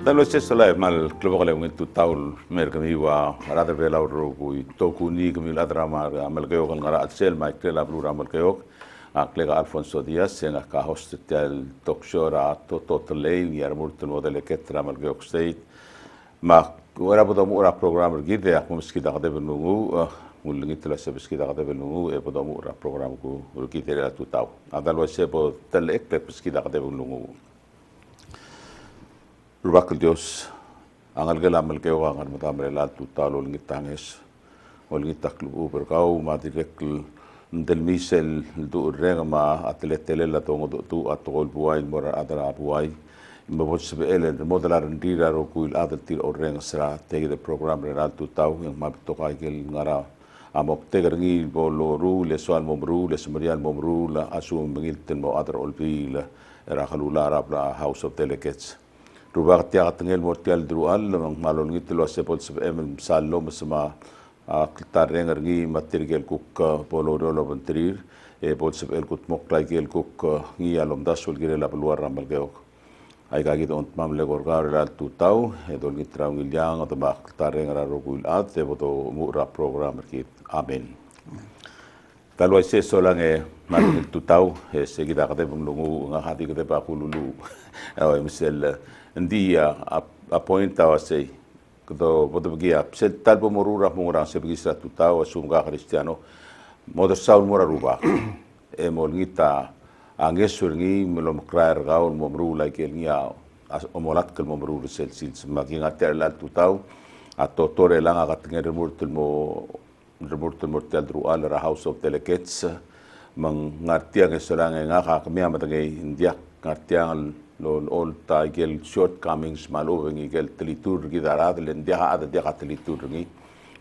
Tal vez eso la mal club que le tu taul mer kami wa rada vela ro ku to ku ni kami la drama mal ke ok ngara sel mai ke la blura mal ke ok a klega Alfonso Diaz en ka hospital talk show ra to leil yar murtul model ke tra mal ke ok state ma ora bodo ora program gide ak muski da de benungu mulngi tla se biski da de benungu e bodo ora program ku gide la tu tau adal wa se bo tel ek biski da de benungu Rubakal Dios, angal gelamal kayo angal matamre la tutal ol ngitanges ol ngitaklu berkau ma direkl del misel du renga ma atletele la tongo tu atol buai mora adara buai mabot sebe ele modelar ndira ro kuil adal tir o renga sra tege de program la tutau yang ma tokai gel ngara amok tegar ngi bolo ru le soal momru le semarian momru la asu mengil ten mo adar ol bil era khalula rabla house of delegates Rubak tiak tengel mortial drual mang malol ngit lo sepot sep em sallo mesma klitar renger ngi material kuk polo rolo bentrir e bot sep el kut mok lai gel kuk ngi alom dasol gire la luar ramal geok ai ga git ont mam le gorgar la tutau e dol ngit traung ilyang at ba klitar renger ro kul at e boto mura program kit amen Talway se solang e malol tutau e seguida kate bunglungu nga hati kate pa kululu ay misel Ndi apointa wasay kdo bodo bgia sel talbo morura mongurang se bigisa tutao sumga Cristiano modo saul mora ruba e molngita angesur ngi melom kraer gaun momru like ngia omolat kel momru sel sil makinga ter la tutao ato tore langa katnger murtul mortal dru al ra house of delegates mang ngartia ke sorang nga ka kemia matangay india ngartia lol all gel shortcomings malo ngi gel telitur gidarad len dia ada dia telitur ngi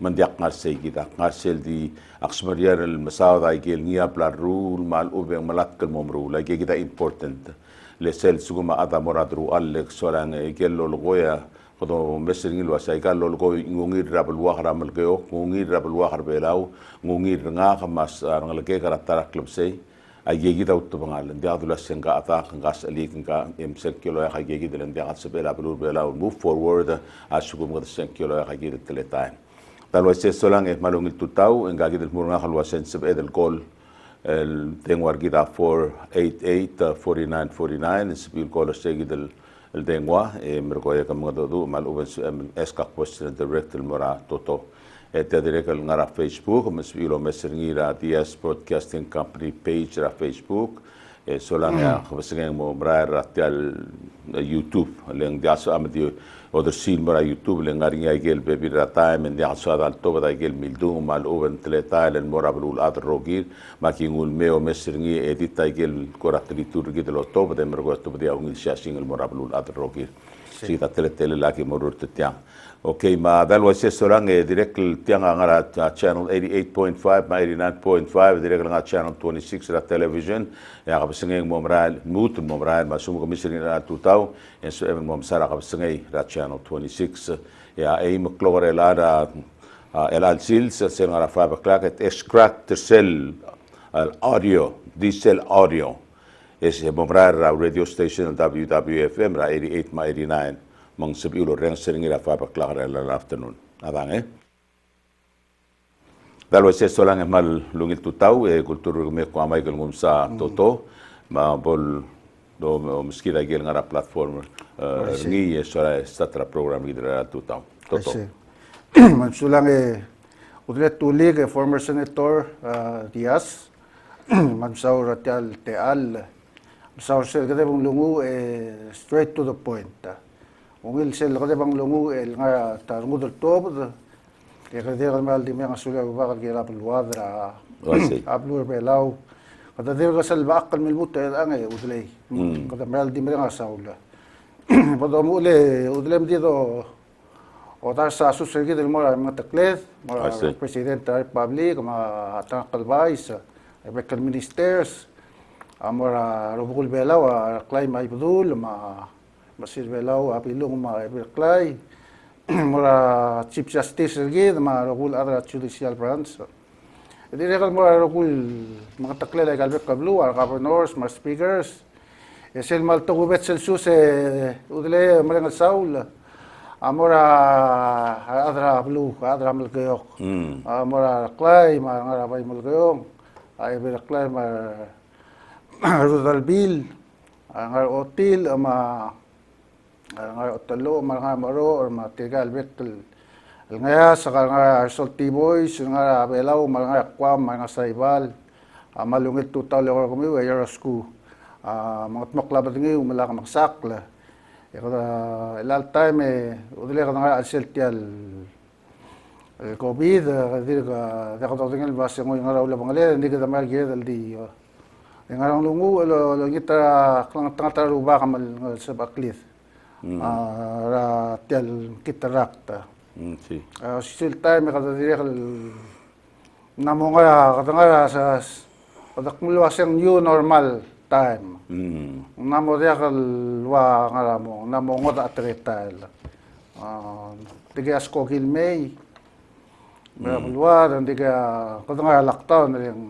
man dia ngasay kita ngasel di aksmariar el masawda gel ngia pla rule mal ubeng malat kel momru la kita important le sel suguma ada moradru al sorang gel lol goya kodo mesering lo asay gal lol go ngir rabel wahra mal geo ngir rabel wahar belau ngir nga khamas ngal ke karakter club sei ayegi daw to bangal dia adula senga ata ngas ali nga emsel kilo ya ayegi de dia sebela belur bela move forward asugum ga sen kilo ya ayegi de teletain talo se solang e malung tutau engagi del murunga halwa sen sebe del gol el tengwar gida 488 4949 sebil gol segi del el dengwa e mergoya kam ngado mal uben eska question direct el mora toto Eta direkal ngara Facebook, mesbilo meserngira DS Broadcasting Company page ra Facebook. Solang ya kabasengeng mo brar ratial YouTube, leng dia so amadi other scene mara YouTube leng ngaring ya gel bebi ra time and dia so adal to bada gel mildu mal oven teleta len mora blul ad rogir makingul meo meserngi edit gel koratri turgi de lo to bada mergo to bada ungil shashing mora blul ad rogir. Sita teletele laki morur tetiang. Okay, ma dalwa se sorang direct tiang ngara channel 88.5 ma 89.5 direct nga channel 26 ra television ya kabsengeng momral mut momral ma sumo komisyon ra tutau en so even mom sara kabsengay ra channel 26 ya ay maklore la ra el alsil se ngara 5 o'clock at extract cell audio diesel audio es momral ra radio station WWFM ra 88 ma 89 mang sebulo reng seringira 5 o'clock la afternoon adang dalo se solang mal lungil tutau kultur me ko amay gel ngumsa toto ma bol do meskira gel ngara platform ngi sora statra program lidera tutau toto man sulang udlet tulig former senator Diaz man saw ratial teal saw se gade bang lungu straight to the point Ungil sel kada bang lungu el nga tarungu del top ke kada mal di mga sula ba ka la pelwadra ablur belau kada de ga sel baqal mil but ang udlay kada mal di mga saula bodo mule udlem di do o tar sa susergi del mora mga taklet mora presidente republic ma tangkal vice bekal ministers amora robul belau claim ay budul ma Masir belau apilung ma berklay mura chief justice lagi ma rogul ara judicial branch Jadi rekal mura rogul mga takle legal bet kablu ar governors mas speakers esel mal to gubet celsius udle marangal saul amora adra blue adra malkayok amora clay ngara bay malkayong ay bir clay rudal bil ngar otil ama ngar otalo mga maro or matigal betul ngaya sa nga salty boys nga belaw mga kwam mga saibal malungit tutal ko kami ayarasku mga tmaklabad ngi umala maksakla ilal time udile ka nga aseltial covid dir ka tingel base ngo nga rawla bangale hindi ka damay gidal di nga rang lungu lo kita klang tataruba kamal sa baklit ra tial kitarakta si still time ka dire namo nga katanga sa padakmulo asang new normal time. Namo dia kalwa ngaramo namo ngot atretal. Tiga asko kilmay. Balwa dan tiga kadang lockdown yang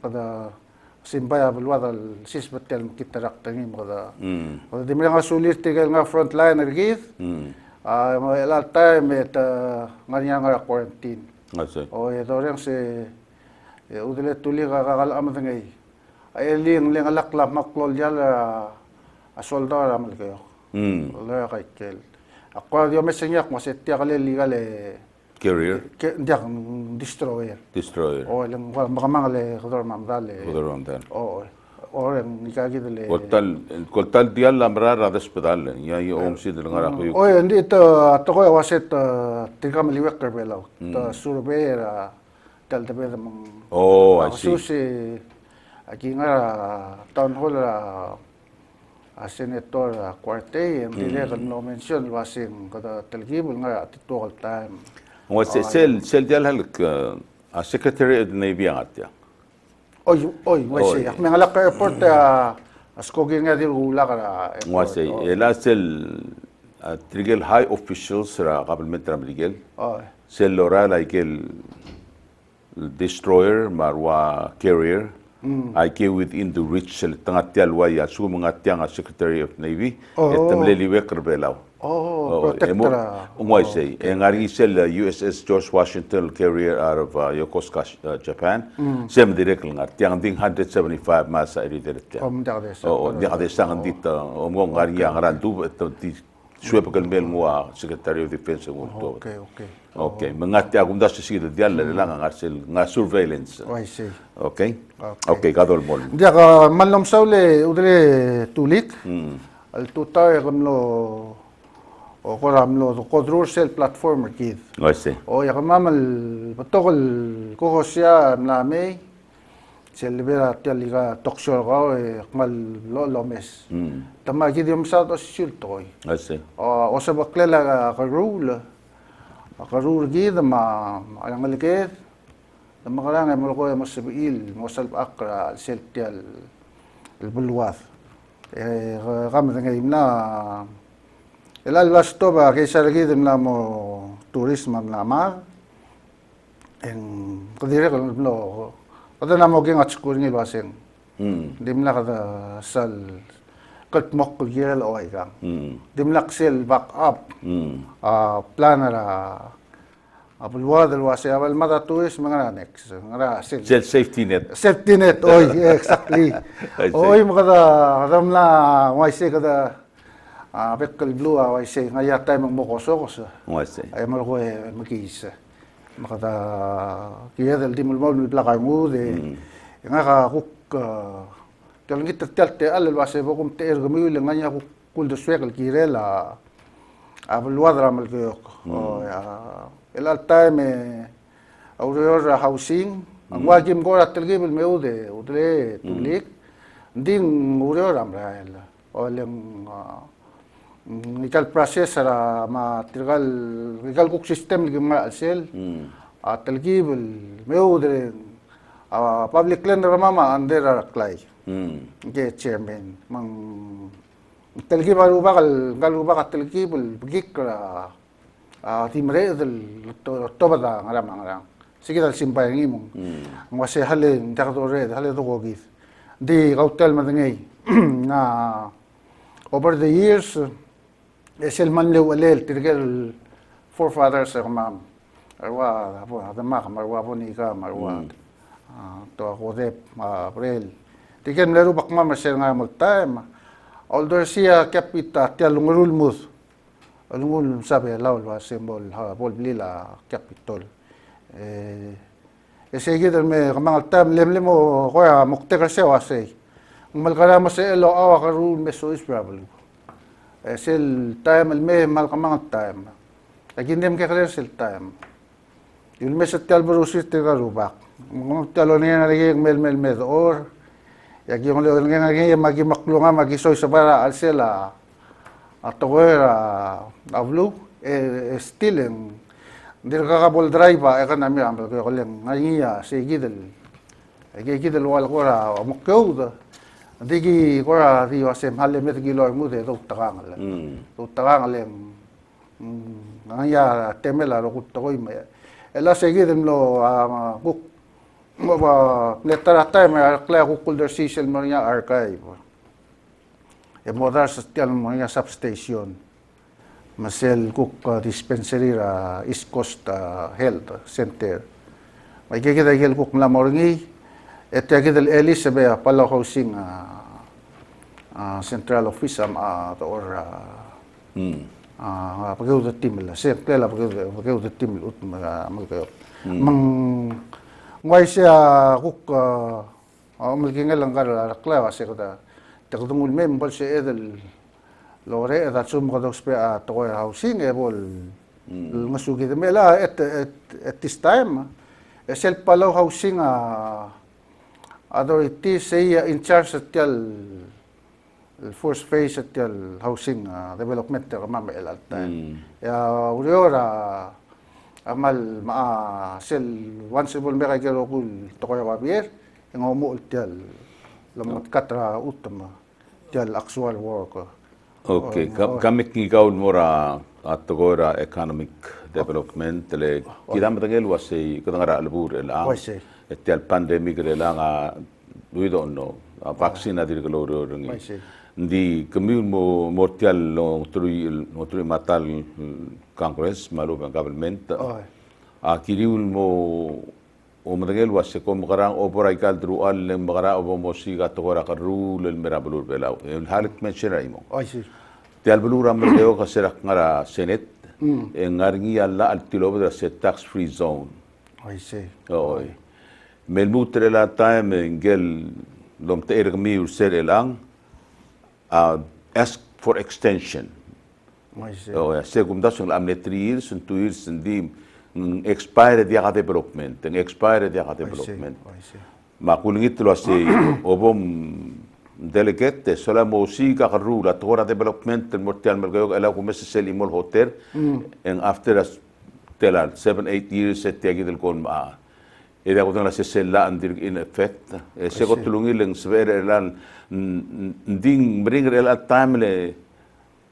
kada simbaya balwa dal sisbetel kitarak tangi kada. Kada di mga sulit tiga nga frontliner gith. Mga time et nganya nga quarantine. O ito rin si udile tuli kakakalam ngay. Ay ling alaklap maklol jala asolda ramal kayo. Wala kay kel. Ako dio mesenyak mo setia kali ligale carrier ndiak destroyer. O lang makamangale kador mamdale. O orang nikagi dele. Kotal dia lamra ra hospital ya om si del ngara ko. O hindi ito ato ko waset tika maliwek kerbelaw. Ta surveyor tal tabe mang. Oh, I see. Susi aquí nga town hall senator Cuarte and dire kan no mention wasing kada telgibul nga titual time. Was sel dial halk a secretary of the navy atya. Oy, wasi ak mga lak airport askogin nga dir ula kara. Wasi ela sel trigel high officials ra qabel metra brigel. Sel lora like el destroyer marwa carrier. I came within the reach tangatyal waya su mga tiang secretary of navy etamleli weker belaw. Protector. Ungway say ngari sel USS George Washington carrier out of Yokosuka, Japan. Sem direct nga tiang ding 175 masa iri direct. Dia kade sangan dito ngari yang randu di suwepakal mel ngwa secretary of defense ngulto. Okay, mengati agum das sida dial lang ngarsil nga surveillance. I see. Okay. Kadol mol. Dia ka malnom saule udre tulik. Al tutar kamlo o koramlo controversial platform kid. I see. O ya kamamal patokol ko siya nami celebra tialiga toksyor ko mal lomes. Tama kid yung sa to siltoy. I see. O sa baklela ka rule. Akarur gid ma alang malikit na makarangay mo ko mas sabil mo salp akra seltial bulwath kami ngayim na ilal lasto ba kaysa gid na mo tourism na ma en kadire ko no kada na mo ging at school ni baseng dimla kada sal kat mok gel oy gang dimlak sel back up planera abulwad alwasi abal mata tuis mga next ngara Sel safety net. Safety net oy exactly oy makada kadam na why say kada bekal blue why say ngaya time mo kosokos I see. ay mo ko makis makada kiya del dimul mol plakar mo de nga ka kuk kalau kita tialte alal wase bokum teer gamiu nganya ku kuldo swekal kirela abul wadra mal ko ya elal time auror housing ang wajim ko atlgibel meude udle tulik ding uror amra o leng nikal process ara material nikal kuk system gima sel atlgibel meude public land ramama under clay chairman mang telgi baru bakal telgi begik timre del tobada ngarang sige dal simpay ngimong ngwase halen takdore hale to gogis di hotel madangay na over the years Esil man liw alel, tirgel forefathers sa kamam. Arwa, apo, adama, marwa po ni ka, marwa. To ako dep, april. Tirgel laro bakma masel nga mag-time. Although siya kapita, tiya lungurul mus. Lungul sabi, laul wa symbol, bol blila, kapitol. Sige dal me kamangal time, lemlem mo, kaya mukte ka siya wasay. Ang malkarama sa elo, awa ka rule me so is probably. Sil time alme mal kamang time. Agindem ke kare sil time. Ilme sa tial barusis te garubak. Mga talo niya na lagi mel or yagi yung leo nga nga magi maklunga magi soy sa para alsela atowera avlu still en dir kakabol drive kan nami ambal ko leng ngiya sigidel gidel wal kora mukkeud digi kora rio sem halle met gilor mude do takangal do takangal ngaya temela ro kut koy me ela segidem lo kuk mo ba letara time kla kuk kulder sisel mo niya archive e modar sa tial mo niya substation masel kuk dispensary ra East Coast Health Center may gigida gel kuk la morngi et yagidal elis sabi pala housing central office or pagawad team la klela pagawad team ut magkayo mang ngway siya kuk malkingal lang kala kla kasi kada takdungul membal siya edel lore at sum ko dos pe to housing bol masugi de mela at this time sel pala housing authority say in charge at first phase at housing development ka mama elat ya uriora amal sel once bol me kay rokul to ko wabier ng umu tial lamot katra utama tial actual work. Okay, kami ikaw mora at gora economic development le kidam tagel wasi kadangara albur la tial pandemic le nga we don't know vaccine adir kaloro ringi ndi kami mo mortial no turi matal congress malu government kiriul mo o madagel wasi ko magarang opera ikal drual le magara obo mosiga to gora karu le merabulur belaw el halik mention imo tial bulura merdeo ka serak ngara senate ngarngi alla al tilobra se tax free zone oi melmutre la time ngel lom te ergmi usel elang ask for extension segum das ang amne 3 years and 2 years and di expire dia development makulingit lo si obom delegate sola música karula tora development mortial mergayo ela kumes sel imol hotel and after as telal 7-8 years set tiagi del kon ma ida ko na sesela andir in effect se ko tulungi leng sver elan ding bring el time le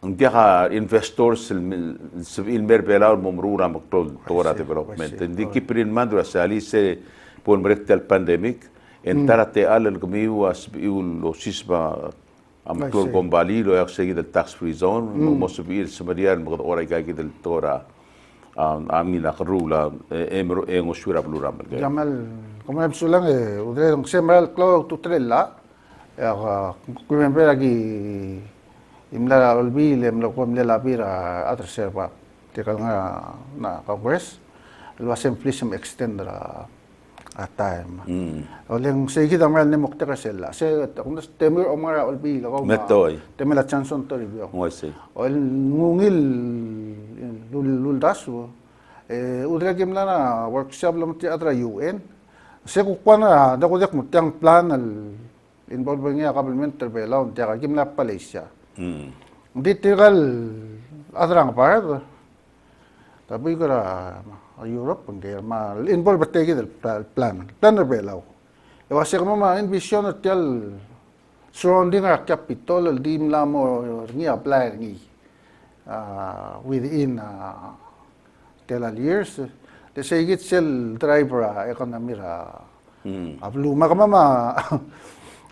ang dia investors il merbela momrura maktol tora development di kiprin mandura sali se pon brektal pandemic entarate al gmiu as biul lo sisba amtol gombali lo yak segi del tax free zone mo subir samarian mo ora kay del tora amina karula engo shura bluram jamal como sulang udre ng semeral klo tutrella ya remember lagi imla olbi lem lo kom le labira other serva tikal nga na congress lo simplism extend at time oleng sige damal ni mukta kasela se kung temir omara olbi lo metoy temela chanson to review ngoise ol ngungil luldaso udra gimla na workshop lam ti atra UN se ku kwana da ko dak mutang plan al involving ya government terbelaw ti gimla Malaysia ditigal adrang par tapi kara Europe pangger ma involve tegi del plan terbelaw e wasi ko ma envision tel surrounding our capital dim la mo ngi apply ngi within telal years the say git sel driver economy ra ablu makamama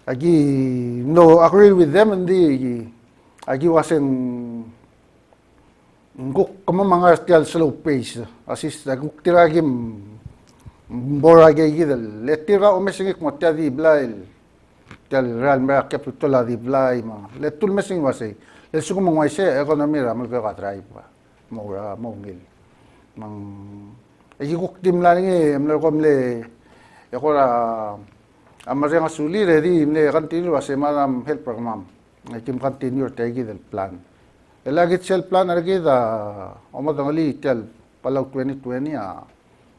agi no agree with them and the agi wasn't Guk kamo mga tial slow pace. Asis guk tiragim boragay gidal. Letira umesing mo tial di blail. Tial real mera capital di blay ma. Letul mesing wase. Lesu ko mong wase ekonomi ra mulka ka try pa. Mo ngil. Mang guk tim la ngi amlo komle yakora amare nga suli ready ne continue wase madam help program. Kim continue tagi del plan. Elagit sel plan argida omadangali tel palau 2020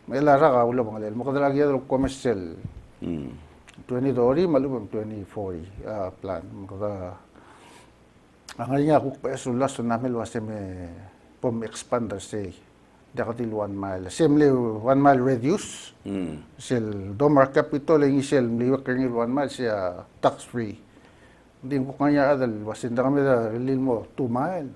may lara ka ulo bangalel mo kadalagi do commercial 2020 malubang 2040 plan mo kada ang nga ko pa sulas na mel waseme pom expander say dakatil 1 mile semle 1 mile radius sel domar capital ang sel liwak kangil 1 mile siya tax free. Hindi ko kanya adal, wasinda kami da rilil mo 2 mile.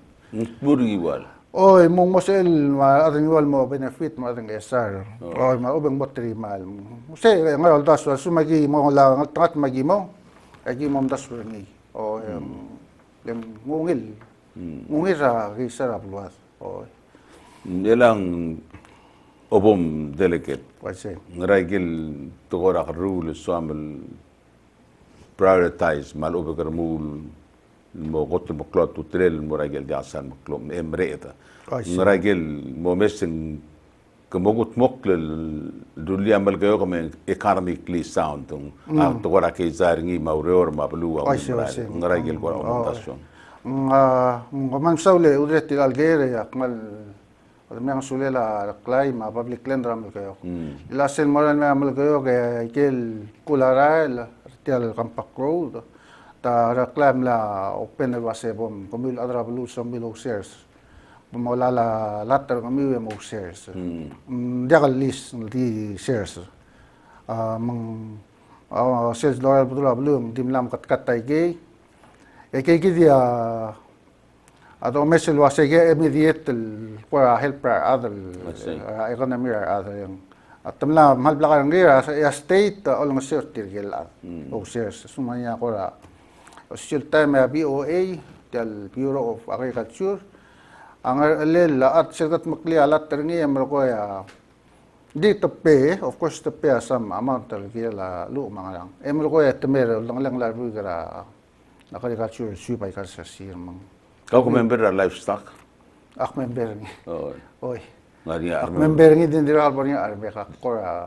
Buriwal. Oy, mong mosel aring wal mo benefit mo aring SR. Oy, maubang mo 3 mile. Kasi ngayon das so magi mo lang tangat magi mo. Agi mo das ni. Oy, yung ngungil. Ngungil ra kisa ra buat. Oy. Nilang obom delicate. Kasi Ngaragil tukora ka rule suamel prioritize mal ubegar mul mo gotul mo klot utrel mo ragel jasan mo klom emreta ngaragel mo mesin kemogut mokle duli amal gayo kame economically sound tung to wara ke zaringi maureur ma blua ngaragel ko orientation man saule udret algeria akmal Adamang sulela klima public land ramal kayo. Ilasen moran na amal kayo kaya ikel kularal tial kampak road ta reklam la open na wase bom komil adra blu som bilo shares pumawala la latter kami mo shares diakal list di shares mang sales dollar blu dimlam kat tay ge kay dia atau mesel wasege immediate para help other economy other yang atamla mahal belakang gira sa state along certain gel o shares sumanya ko ra still time BOA del Bureau of Agriculture ang alel at sirkat makli alat terni amro ko ya di to pay of course to pay some amount tal gila lu mga lang amro ko ya temer lang larbu gira agriculture supay ka sa sirmang kau ko member da livestock ak member ni oy ngari ak member ni din dira albor ni arbe ka kora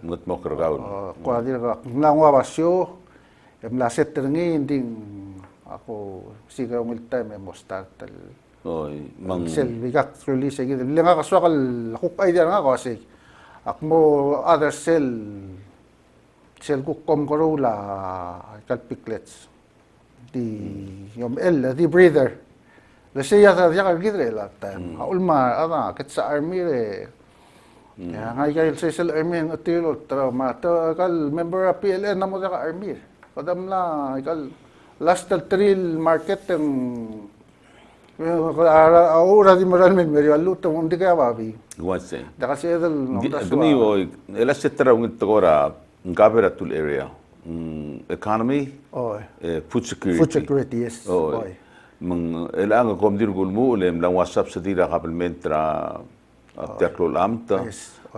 ngut mo kergaun kora dira ka ngwa basyo la setter ni ding ako sigaw mil time mo start mang sel bigak release gid lenga ka swakal hukay dira nga kasi ak mo other cell kukom korula kal piglets di yung di breather la siya ta diya gidre la time ulma ana ket sa army re ya ngay kay sa army atilo trauma to kal member of PLN na mo ka army kadam la kal last trail market ang ora di moral men merio luto hindi kaya babi what's da kasi dal gni o ela setra un togora ngaberatul area economy food security yes من الآن قوم دير يقول مو لم لو وصف سديرة قبل منترا تأكلوا الأمتا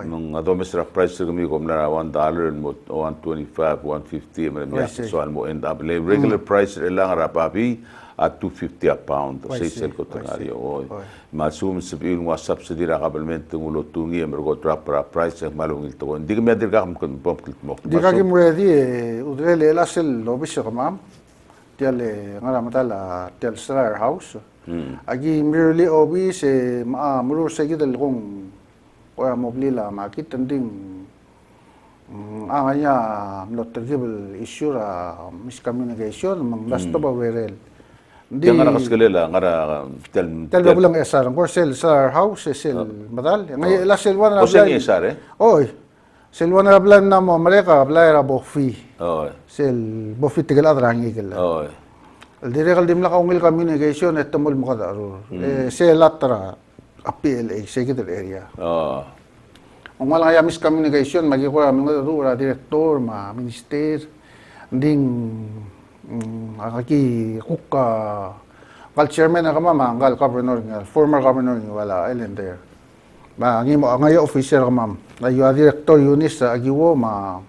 من هذا مصر برايس رقمي قوم لنا $1 125 150 من يحصل سؤال مو إند أب لي regular price الآن ربابي at $250 a pound سيسل كتناريو ما سوم سبيل وصف سديرة قبل منترا ولو توني أمريكا drop برايس مالهم يلتقون ديك ما دير قام ممكن بمكن مخ ديك أجي مريدي ودري الأصل لو بيش كمان tial ngaramatala tial Slayer House agi merely obi se murur se gidal kong ko moblila makit tanding anganya notable issue miscommunication mang last ba werel di ngara kaskelela ngara tel bulang esar ko Slayer House sel madal ngay la sel wan o sen esar oy Selwan na plan na mo mereka blayra bofi. Sel bofi tigal adrangi gel. Direkal dimla kaungil communication at tamul mo kadaro. Sel latra PLA secretary area. Ang wala kaya miscommunication magi ko aming kadaro director ma minister ding akaki kuka Kal chairman na kama kal governor nga former governor nga wala island there. Ma ngi mo ngayo officer kama ngayo director Yunis sa agiwo ma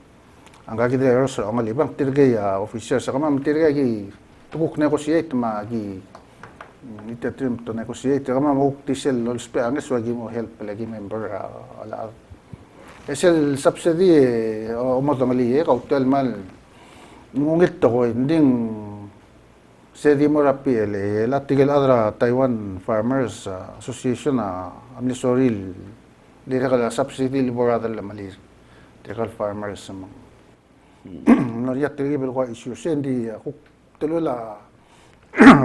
ang kagidero sa ang libang tirgay officer sa kama tirgay gi tukuk negotiate ma gi itatim to negotiate kama mo tisel lol spe ang swagi mo help lagi member ala esel subsidy o mo tangali kautel mal ngungit to ko inding sedi mo rapiel la tigel adra Taiwan Farmers Association amni soril dire kala subsidy liborada la malir tigel farmers mo nariya tigel ko issue sendi ko tulula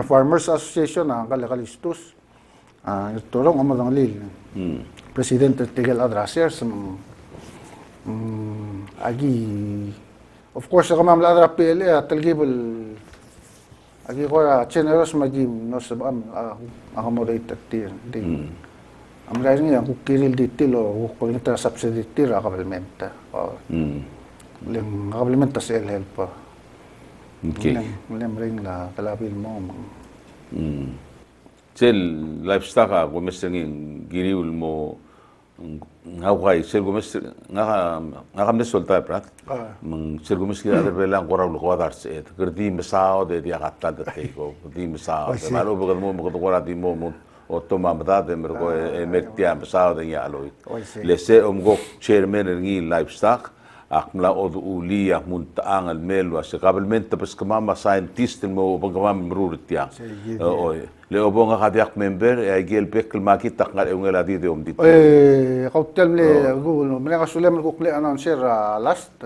Farmers Association kala kalistus turong amo dang lil presidente tigel adra sers agi of course kamam la adra PL talgibel agi ko generous magim no sa accommodate tir di amra ni ang kiril ditilo ko nita subsidy tir akabalmenta lem akabalmenta sa help okay lem ring la talabil mo sel livestock ko mesengin giriul mo ngawai sel ko mes ngakam ne solta prat mang sel ko mes kira der belang koraw ko dar se kerdi mesao de dia katta de ko kerdi mesao malo bukan mo ko kora di mo o toma mata de mer ko metia mesao de ya aloit lese go chairman ngi livestock akmla od ulia muntaang al melwa sa kabelment tapos kamama scientist mo pagkamama mrurut ya oy le obonga kadiak member ay gel pekkel makita ngal ngela di de dito kautel le gulo mena kasulem ko kle announcer last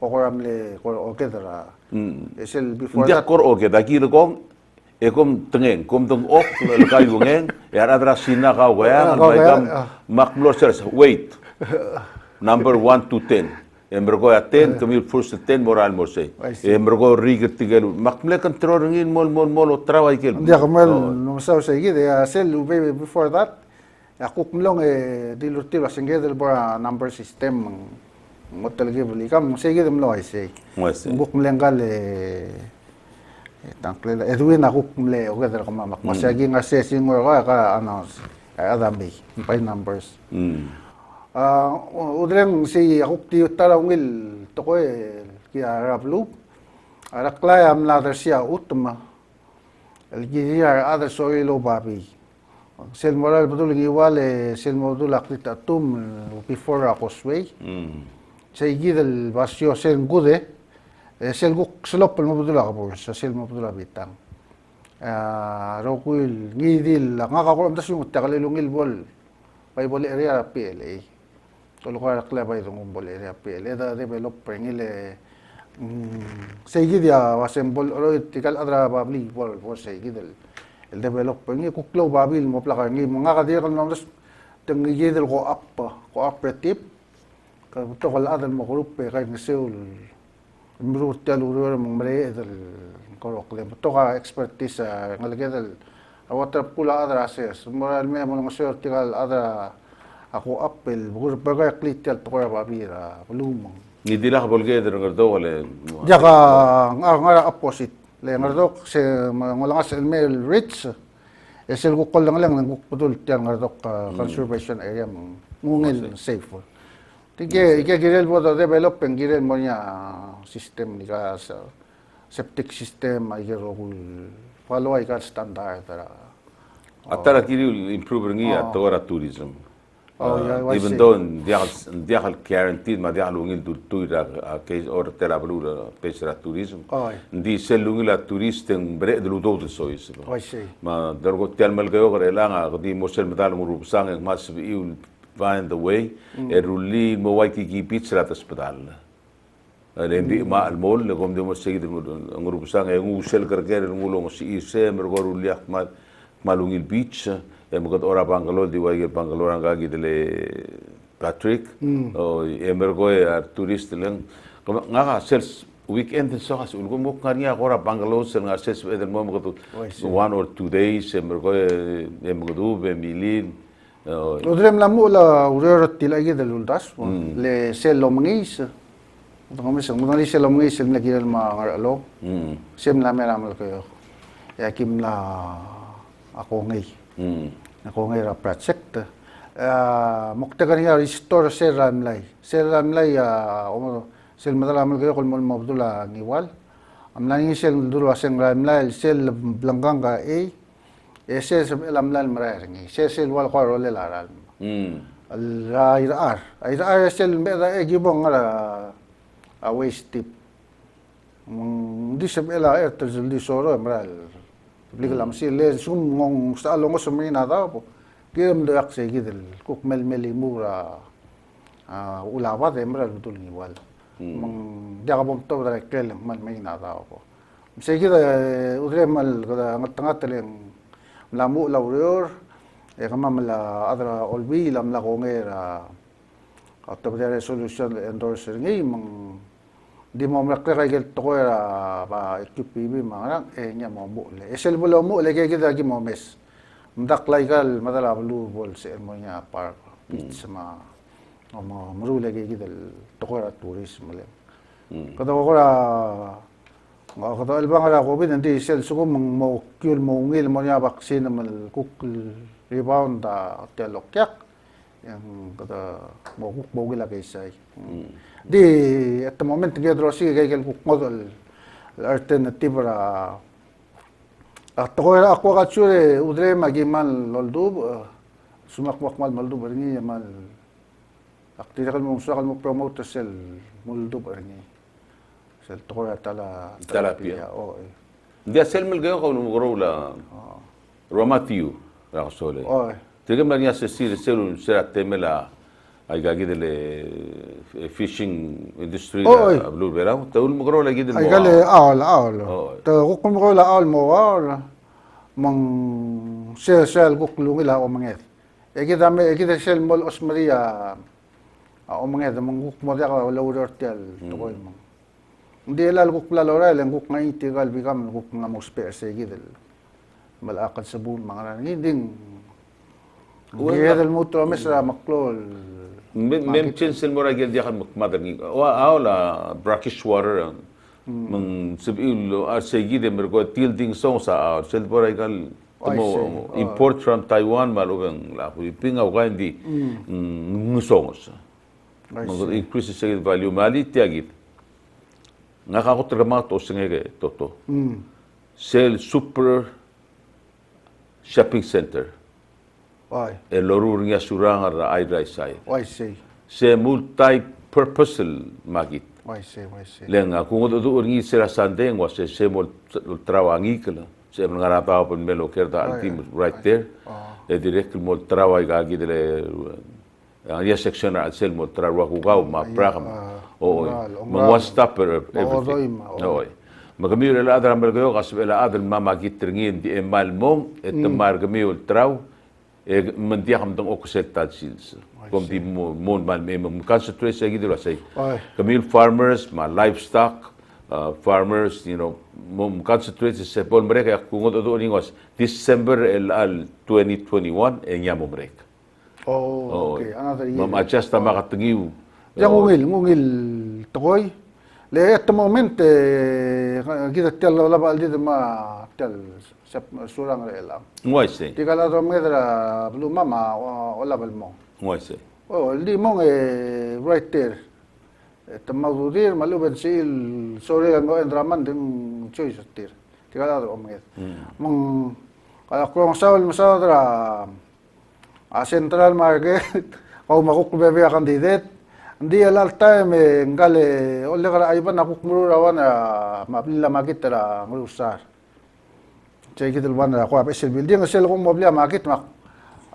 ko koram le ko kedra esel before that kor o keda kilo kong ekom tengeng kom tong ok le kayu ngeng ya adra sina ka waya bagam makmloser wait number 1 to 10 Embergo aten kami first 10 moral mo say. Embergo rigid tigel makmle control ngin mol trawa ikel. Hindi ako mal no sa sige de sel before that ako kumlong dilurti wa singe del bora number system mo talagi buli kam sige dem lo ay say. Nguk mlengal tangkle Edwin ako kumle o gadar ko mamak masagi nga sesing mo ka announce adami by numbers. Udreng si akuk ti tarawngil toko kia rablu araklay am ladar siya utma algiriar other soilo babi sel moral betul iwale sel modul akita tum before akosway say gidel basyo sel gude sel guk slop mo betul akapor sa sel mo betul bitang rokul ngidil ngakakulam tas yung takalilungil bol pay bol area PLA tolo ko rakla bay dong bol area PLA da developer ngile say gidia wasembol oro tikal adra babli bol say gidel el developer ngi kuklo babil mo plaka ngi mga kadir kan namos tengi gidel ko up cooperative ka to kal adal mo group kay ngesul mru taluro mo mare edel korokle to ka expertise ngalagedel water pula adra ses moral me mo ngasor tikal adra ako apel bukur bagay klitel to ka babira lumong ni dila bolge der ngardo wala jaka ngara opposite le ngardo se ngolangas mail rich esel ko lang ng putol tiyan ngardo conservation area mungil safe tige girel mo develop ang girel mo niya system ni ka sa septic system ay gero follow ay ka standard atara kiri improve ngi atora tourism even though dia guaranteed ma dia lungil tu case or terablu pesra tourism di selungil turisten bre de ludo so is ma dergo telmal gayo relanga di mosel metal murup sang mas you find the way eruli mo waiki ki pizza hospital lendi ma al mol le gom de mo seguir murup sang ngusel karker ngulo mo si se mergo ruliak ma malungil beach emgot ora Bangalore di wage Bangalore ang gagi dele Patrick o emergo tourist lang nga ka sales weekend so kas ulgo mo kanya ora Bangalore sel nga sales eden mo mo 1 or 2 days emergo emgodu be milin odrem la mula urero tilagi deluldas le selo mangis kami sa muna selo mangis sel nagil ma ngalo sem la mera mal kayo yakim la ako ngay. Ako ngay ra project. Mukta kaniya restore sel ramlay. Sel ramlay sel madalaman kayo kung mo mabdula ngiwal. Amlani sel dulu aseng ramlay sel blanggang ka sel lamlal marayang. Sel wal ko role laral. Al sel mera gibong nga waste tip. Di sa ela terjadi soro meral. Beli lam sile ngong sa along sa mina daw po. Kiram do akse gidel kuk mel mura ulawat meral betul ngiwal. Mang jaga bom to da kel mal mina daw po. Sige udre mal kada ngat teleng lamu laurior kama mala adra olbi lam la kongera atau resolution endorser ngi mang di mo makla kay to ko ba QPB mga nya mo le esel mo le kay kita gi mo mes mdak laykal madala blue ball sa mo nya park beach ma mo murule kay kita to ko tourism le kada ko kada albang ra ko bin hindi sel suko mo kyul mo ngil mo nya vaccine mal kuk rebound telokyak yang kada mo kuk mo gila kay say di at the moment together sige kay kuk model alternative ra at ko ako ka chure udre magimal loldub sumakwak mal moldub ringi mal aktirakal mo sukal mo promote sel moldub ringi sel to tala Talapia. Dia sel mel gayo ko no la romatiu ra sole. Tigam na niya sa sir sel sera temela ay gagidele fishing industry na blue beraw taul mo gro lagi din mo ay gale awl to kuk mo la awl mo mang sel kuk lungila o manget kita sel mol osmaria o manget mang kuk mo dia ka lawdor tel to ko mang hindi lal kuk la lora lang kuk ngai tigal bigam kuk nga mo spare sa gidel malakad sa bun mga ngiding gidel mo to mesra maklol mem chinsel mo ra gel diakan makmadar ngi awla brackish water mang sibil ar segide mergo tilding song sa sel por ay kal mo import from Taiwan malugang la pinga wa hindi ngusongos mang increase sa value mali tiagit nga ka ko trama to singege toto sel super shopping center lorur nga surang ar ay raisay. Se multi-purpose magit. Lenga kung do ngi sira sandeng was se mol trawangi kala. Se nga rata pa melo kerta ultim right there. Direct mol trawai ga gidele ang ya section at sel mol trawa ku gaw ma prakam. Mang one stop everything. Magamir la adra melgo kasbela adal mamagit ringin di emal mong et margamil traw mendiakam tong okusetat sils kom di mon mal mem concentrate sa gidelo say kamil farmers ma livestock farmers mom concentrate sa pol mereka kung do ningos December al 2021 nya mo mereka okay another year mom adjust ta makatingiw yang ngil tokoy le at the moment kita tel la bal di ma tel surang relang. Ngwai se. Di kala rom ngedra belum mama wala bal mo. Ngwai se. Di mo right there. Tamadudir maluban sil sorry ang endraman din choice tir. Di kala rom nged. Mong kala krong sawal masadra central market kau makuk bebe candidate. Hindi alal time ngale olle kala ayban nakuk murawan mapila makitra ngusar. Jadi kita luar aku apa sel building sel kong mobil market mak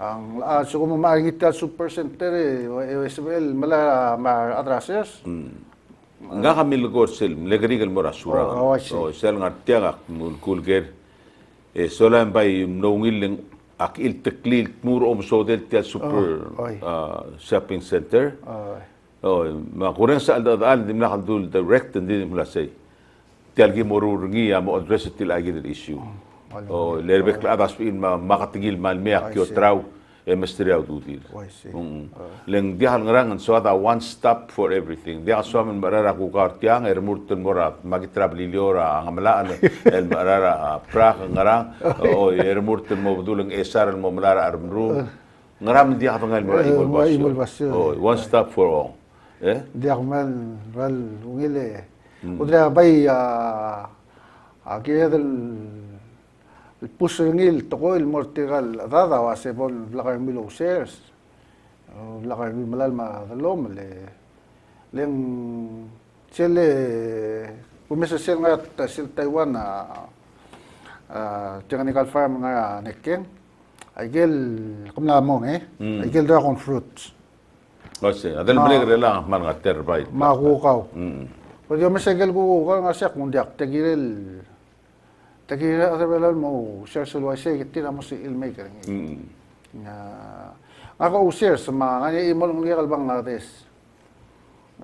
ang so kung makikita super center SBL mala addresses nga kami lugor sel legrigal mora sura sel ngartiaga kulger solan bay nongil akil teklil mur sodel tia super shopping center ma kurang sa al dim nakal dul direct din mula say tialgi morurungi mo address til agi issue lerbek la adas in makatigil mal me akyo traw mestri au tutir. Oh, I see. Leng dia hal ngarang so ada one stop for everything. Dia suamen marara ku kartiang murtun morat magitra bliora ngamla el marara pra ngarang o murtun mo buduleng esar mo marara armru. Ngaram dia hapangal mo imol basyo. Oh, one stop for all. Dia man wal ungile. Udra bay aquel el puso en el tocó el mortigal dada o hace por la que me lo uses la que me mal alma del hombre le chele comienza a ser nga sil Taiwan technical farm nga nekken aquel como la mon aquel dragon fruits o sea adel blegre la man nga terbait magukaw pues yo me sé que el Google nga siya kung diak Takira atabelal mo share sa luway siya tira mo si ilmaker nga ako share sa mga kanya imol ng legal bang nates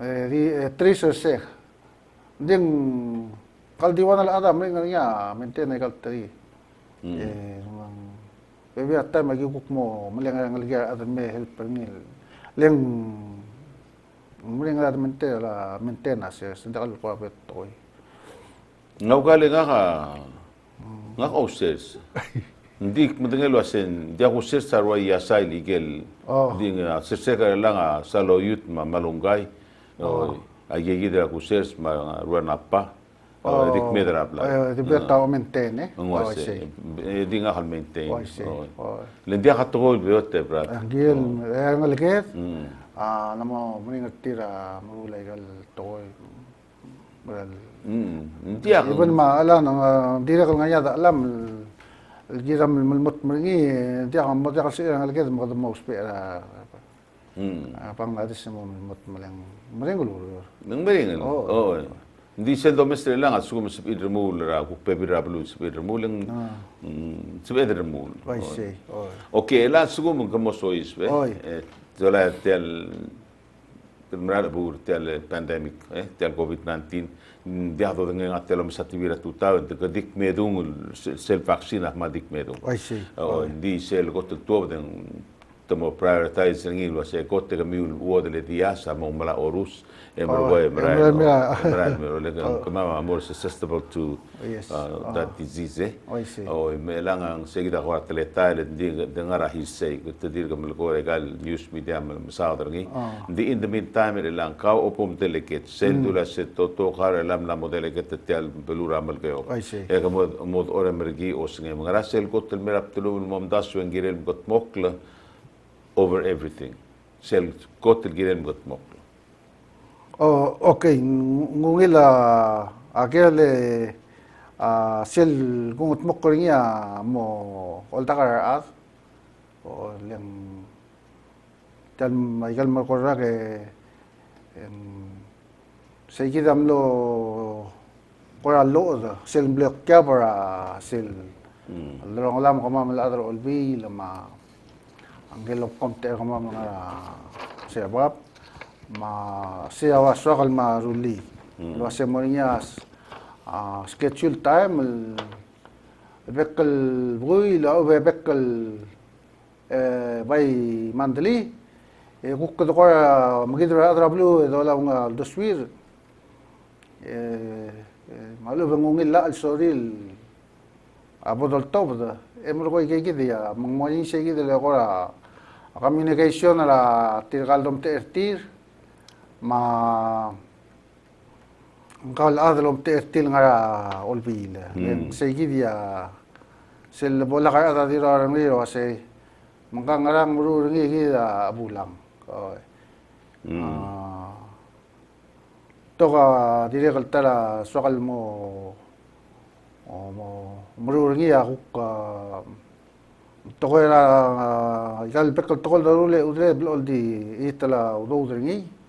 di tracer siya ding kaldiwan na adam nga nga maintain ay kaltari bebe at time magiguk mo malinga ng ligar at may helper nil leng malinga at maintenance siya sa dakal ko apet toy ngaugali nga uses hindi madengelo asen dia uses sarwa ya sai ligel ding seseka lang sa loyut malunggay ayegi de uses ma ruanapa dik medra bla di beta o maintain ngwase di nga hal maintain len dia hatol beote bra gil nga liket namo maningat tira mulay gal toy dia iban maala nang dira kal ngaya da alam gira mulmut mringi dia kam dia kasi ang alged mo kadmo spera pang natis mo mulmut malang maringul nang maringul hindi siya domestic lang at sugum sa idremul ra ku pebira blu sa idremul lang sa idremul I see okay la sugum kamo sois be zola tel terminal bur tel pandemic tel covid-19 dia do dengan atelom sativira tutau de dik medung sel vaccina ma dik medung I see di sel got to den tomo prioritize ngi lo se got de mi wodele dia sa mo mala orus emro le kama more susceptible to that disease me lang seguida ko atleta le de ngara hisei ko te dir kam ko regal news media mal saudar ngi di in the meantime le lang ka opom delicate sendula se toto khar lam la modele ke tel belura mal ko e ka mod ore mergi os ngi ngara sel ko tel merap tulu mom das wengirel got mokla over everything sel ko tel girel got mokla okay ngungila akele sel gungut mokrinya mo oltakar as o lem tan maigal makora ke seguidam lo kora lo sel block kya para sel long lam ko mam la adro olbi lama angelo konte ko mam nga sebab ma siya wasakal maruli lo semonias schedule time bekal buy la bekal bay mandali kuk ko magidra adrablu dola nga doswir malu bangungil la al soril abodol top da emro ko ikigidi ya mangmoyin sigidi la ko communication la tirgaldom tertir ma kal adlom tertil nga olbila seguidia sel bola ka ada dira ngiro ase mangkangarang muru ngi gida abulang toka dire kaltara sokal mo muru ngi aku ka toko era igal bekal toko darule udre blol di itala udodringi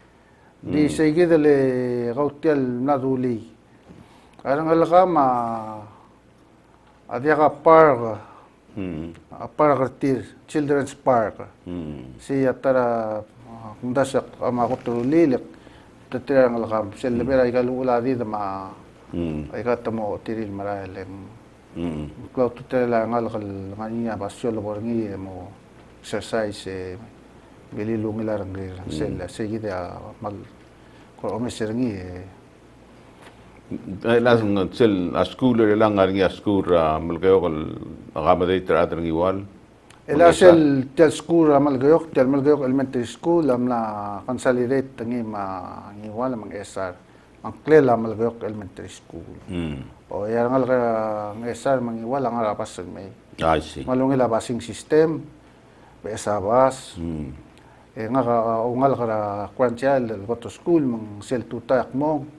di seguidele gautial naduli arang alakama adia ka park park artir children's park si atara kundasak ama kutulilek tetirang alakam selebera ikalula di ma ay katamo tiril maralem klau tutela ngal kal nganya basyo lo borngi mo exercise bililong ilarang sel sige dia mal ko omeserengi Lasang sel a school lang nga ringi a school malgayo kal akamadai tra ngi wal. ela sel tel school malgayok elementary school amla consolidate ngi ma ngi wala mang SR ang klela malgayok elementary school o yarangal ka ng SR mang wala nga rapasan may I see. malungi labasing system besa bas nga ka ungal ka kwantial goto school mang sel tutak mo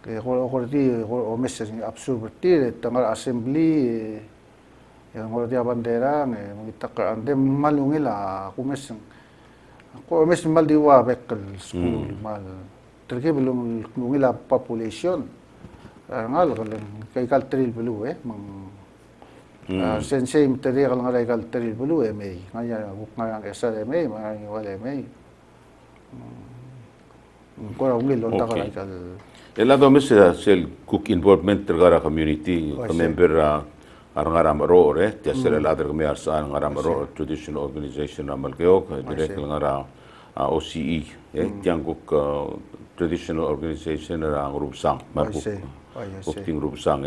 kaya ko di o message ni absurd tangal assembly yang ko di bandera mangita ka ande malungi la kumes ko mes mal diwa bekal school mal terke belum lungi la population ngal kay kaltril belu mang sensei material nga regal teril bulu may ngaya nga esa may mga wala may ko ra ungil on ta regal El lado mes sel cook involvement tergara community member arangaram ro te sel el other me arsa arangaram ro traditional organization amal keok direct ngara OCE tiang cook traditional organization arang rupsang mabuk cooking rupsang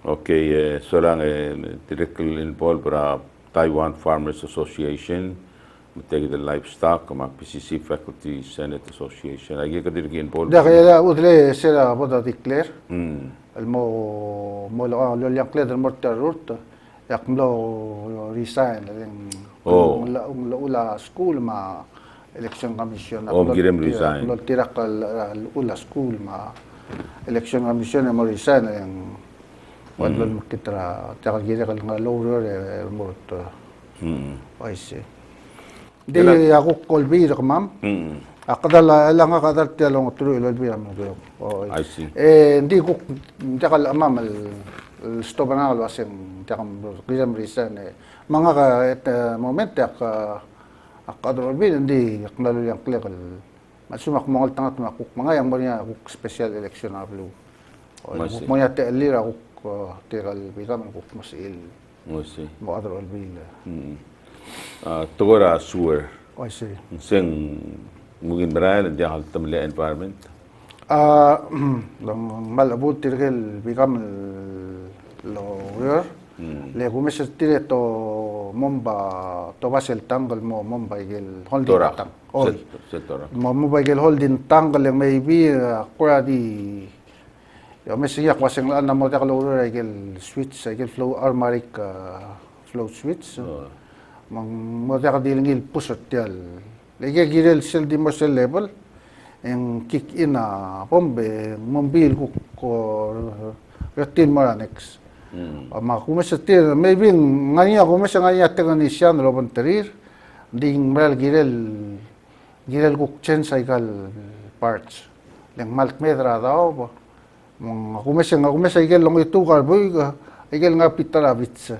Okay, so lang directly involved para Taiwan Farmers Association, mategi the livestock, ma PCC Faculty Senate Association. Agi ka dirigi involved. Da kaya udle sila boda declare. Almo mo lo yang clear del mortar root. Yak mo resign yung ula school ma election commission. Girem resign. Lo tirak ula school ma election commission mo resign yung Wadlon makitra takal gira kal nga lower mort. Paise. Di ako kolbi ra ma'am. Akadala lang akadal talong tru ilbi am go. I see. Hindi ko takal ma'am stop na wasen takam gira reason mga ka at moment ak akadal bi hindi aknalo yang clear kal masumak mongol tangat makuk mga yang mo special election na blue. Mo ya te lira tegal bigam ko masil mo other all bill togora sewer I see sing mungkin beral dia hal tamle environment lang malabut tegal bigam lawyer le kumes tire to momba to basel tangal mo momba igel holding tang momba igel holding tangal maybe kuradi yo mesiya kwaseng laan na mo ta kaloro igel switch igel flow armaric flow switch mang mo ta kadilingil pusot tial lege girel sel di sel level en kick in a pombe mombil ko retin maranex ma kumesatir maybe ngania ngania technician robon terir ding mal girel ko chen cycle parts leng malt medra daw kumesa igel long itu karboy igel nga pitaravits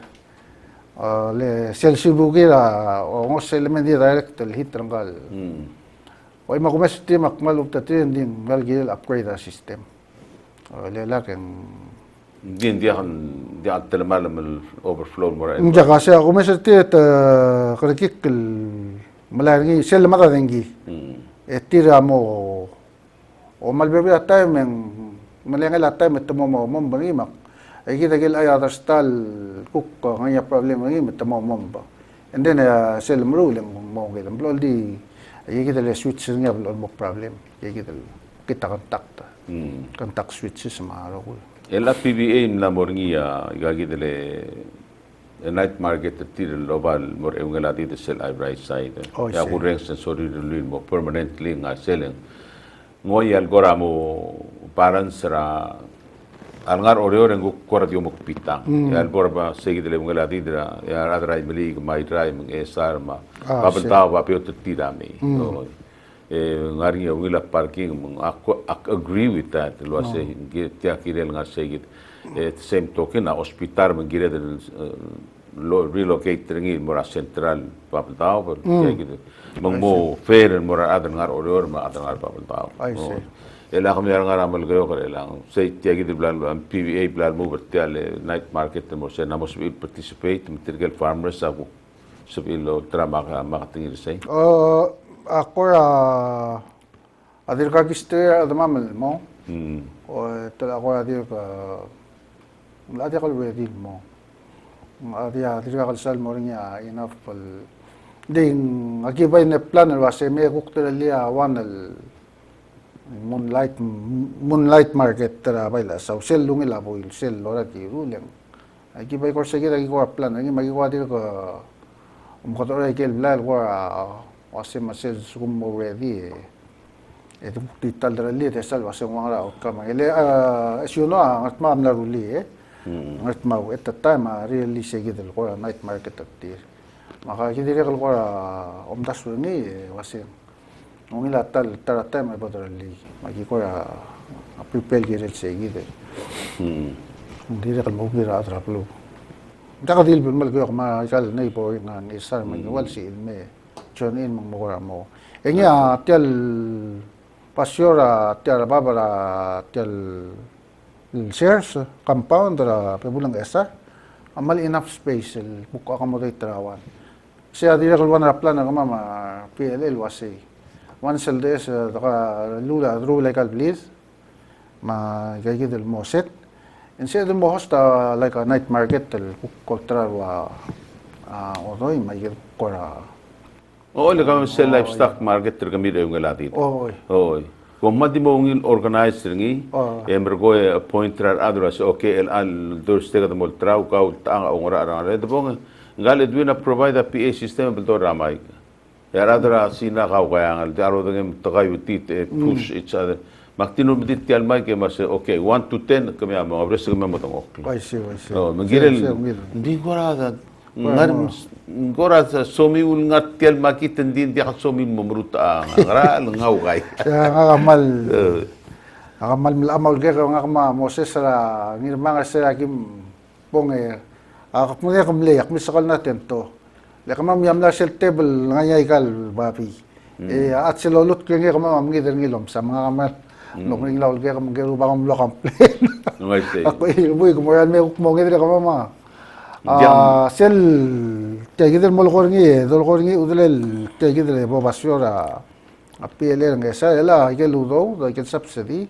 le sel subugira o ngos element direct el hit rangal o ima kumesa ti makmal update din mal gil upgrade the system le laken din dia telmal overflow mora inja kasi kumesa ti krekik malargi sel maka dengi etira mo o malbebe time malenga latay metamo mo bangimak ay kita gil ay other style cook ngaya problem ngi metamo ba and then sel ruling mo gil blol di ay kita le switch nga blol mo problem ay kita contact switches maro ko el PBA na morngia igagi dele night market tir global mor eungalati de sel right side ya kureng sensory mo permanently nga selling ngoy algora mo paran sera alngar ore ngu koradio mo pitang ya albora ba seguidele mo la didra ya adrai meli mai drai mo esar ma babanta ba pio tira me ngari yo wila parking mo agree with that lo se tia kirel ngar seguid same token na hospital mo gire lo relocate trengi mora central babanta ba seguid mo fair mora adngar ore ma adngar babanta I see. Ela kami ngar amal gayo kare lang say tiagi de plan PVA plan mo bertial night market mo se namos participate material farmers ako Sabilo, drama ka makatingin say. Ako adir ka gister adamamel mo. O tala ako adir ka adir ka ready mo. Adir ka kalsal mo rin niya enough pal. Ding agibay na plan was may kuktura liya wanal moonlight market tara baila sa sel lungila bo sel lora ti rulang. Agibay ko sa kita ko plan ngi magiwa dir ko katora kel blal ko wase masel sum ready itu tital dara li tesal wase wangara outcome ele as you know at ma amna ruli at ma at the time really segidel ko night market at tir makakidiri ko omdas ni wase ngila tal tarata may bodrali magi ko prepare girel segidel hindi ka mo bira atraplo Dakadil bin mal ko ma kal nei po nga ni sar man wal si ilme chon in mong mukura mo enya tel pasyora tel babara tel shares compound ra pebulang esa amal enough space el buka ka mo trawan siya dire ko wan plan nga mama PLL wasi one sel des ka lula rula kal please ma gayid el moset instead of hosta like a night market el kontra wa odoy may kora Oo, lagam sa livestock market terkami rin yung latin. Oo. Kung madi mo ngil organize ringi, mergo appoint rar adras okay al durste ka mo traw ka ang ongora arang ito po ngal edwin na provide a PA system betul ramai. Ya adra sina ka kaya ngal daro dengan tagay utit push each other. Maktino bitit tial mai ke mas okay 1 to 10 kami amo abres kami mo tong okay. I see. Oh, magirel. Hindi ko ra ngora sa somiul ngat tial makiten din dia somil momruta ngara ngau kai akamal amal ge nga kama Moses ra ngirma nga sa kim ponge akapne kamle ak misakal natin to le kama yamla sel table ngaya ikal bapi at silolot ke nga kama mamngidar ngilom sa mga kamat nung nglaw ge kama geru ba kam lo complain ako ibuy kumoran me kumongidar kama ma sel tegidel molkorngi dolkorngi udlel tegidel bobasiora apelel ngesa ela geludo gel subsidy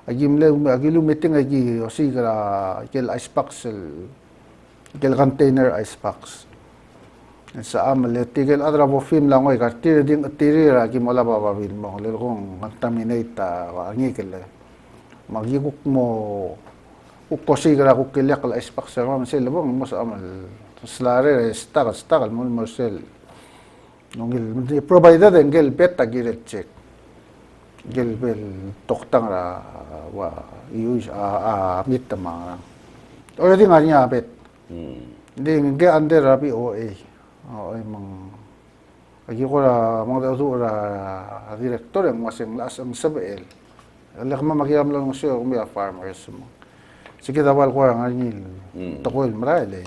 agimle agilu meeting agi osigara gel icebox gel container icebox sa amal tigel adra bo film lang oy kartir ding tirira gi mola baba bil mo lel kong contaminate angi kel magiguk mo ukosigara ko kilyak la icebox sa man sel bong mo sa amal slare stakal mo sel nongil provided engel beta giret check gel bel toktang ra wa use mit ma already nga niya bet ding ge under rapi OA mang agi ko ra mga daw ra director ang waseng lasang sabel alak ma magyam lang siya kung may farmers mo sige dawal ko ang anil takol marale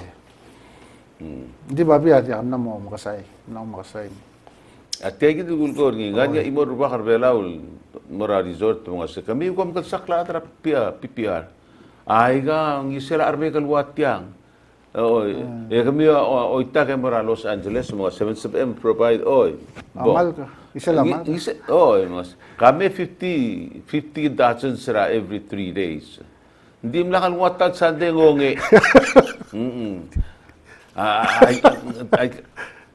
Hindi ba biya di amna mo makasay, At kaya gitu gulkor ngi nganya imor bakar belaul mora resort mga sa kami ko makal sakla atra PPR. Ay ga ngi sila arme kal watyang. Kami oita kay mora Los Angeles mga 7 provide amal ka. Isa lang. Mas kami 50 dozen sira every 3 days. Hindi mlakal watag Sunday ngongi.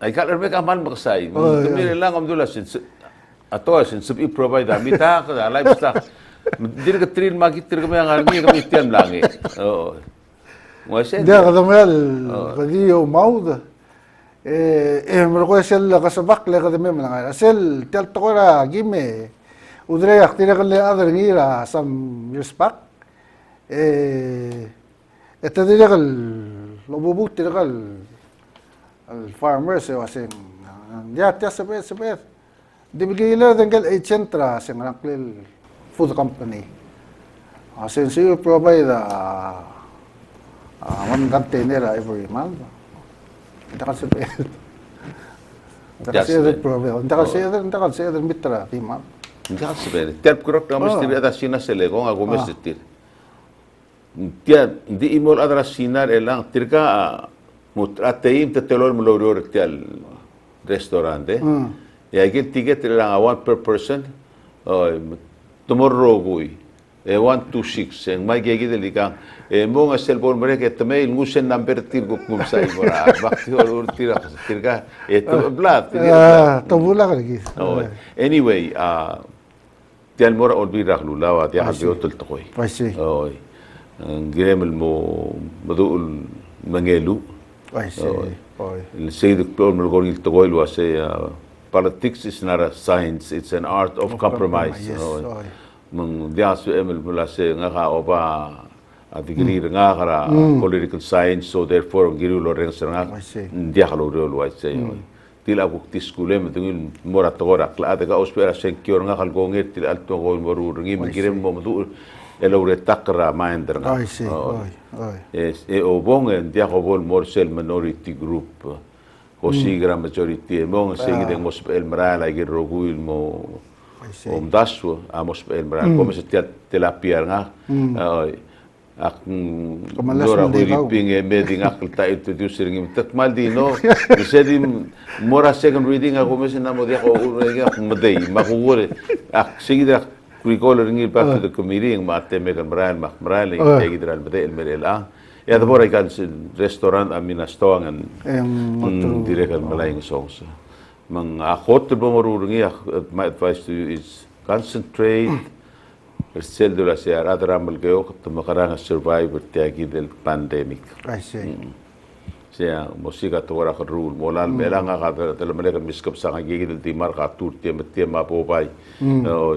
Ay kalau mereka aman maksay. Kami lang Alhamdulillah sin sabi provide amita ka livestock. Dir ka train magitir kami ang army kami tiyan lang Dia kadamel kadi yo maud. Mergo sel kasabak le kadame man sel tel tokora gime. Udre aktira kale adar ngira some years back. Ito dinakal lububuti dinakal farmers wasin tiya sabet di bigila dengkel centra sing raklil food company since you provide one container every month dakal sabet dakal sabet mitra tima dakal sabet tiap kurok namas tibi atas sina sele ko nga gumesitir Dia di imol adra sinar elang tirka Mutrateim te telol mulor tial restaurante. Ya git ticket lang one per person. Tomorrow gui. 126 ang may gigi delikang mo nga cellphone mo ke tamail ngusen number tir ko kumsay mora bakti or tira tirka eto blat Tabula ka lagi. anyway tial mora olbira lulawa ti habi otol tokoy I see. oy ang giremel mo madul mangelu I see. Oy. el seyd klor mo goril tokoy lo say politics is not a science, it's an art of compromise. Yes. Oy. Mang diasu emel mula se nga ka oba at giri nga kara political science, so therefore giri lo ren sa nga I see. dia ka lo lo I say tila ko tiskule mo tingin mora tora kla ata ka ospera sen kior nga kalgongit tila alto ko moru ngi migire mo mo elore takra maender nga I see. Oy. es obong en dia ko bol morsel minority group o sigra majority mo nga sige mo spel marala gir roguil mo I see. daswo amos el maral como se tilapia nga ak Kamalas dora mo ko di ba? riping meding akil ta introduce ring takmal di no kasi di mora second reading ako mes na mo di ako ring ako maday makugure ak sige da recall ring back to the committee ang mate megan maral tegi dral maday el merela ya da bora kan restaurant amina stoangan direkan malayang songs mang akot mo marurungi my advice to you is concentrate sel de la siar adaramal kayo kat makarang survivor tiagi del pandemic I see. siya musika to wala ka rule molan melang ka talaga miskap sa ngigi del timar ka turti matia mapopay